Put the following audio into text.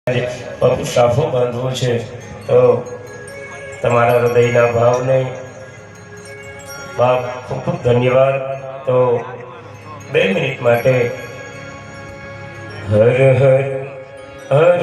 પગ સાફો બાંધવો છે તો તમારા હૃદયના ભાવને બાપ ખૂબ ખૂબ ધન્યવાદ. તો 2 મિનિટ માટે હર હર હર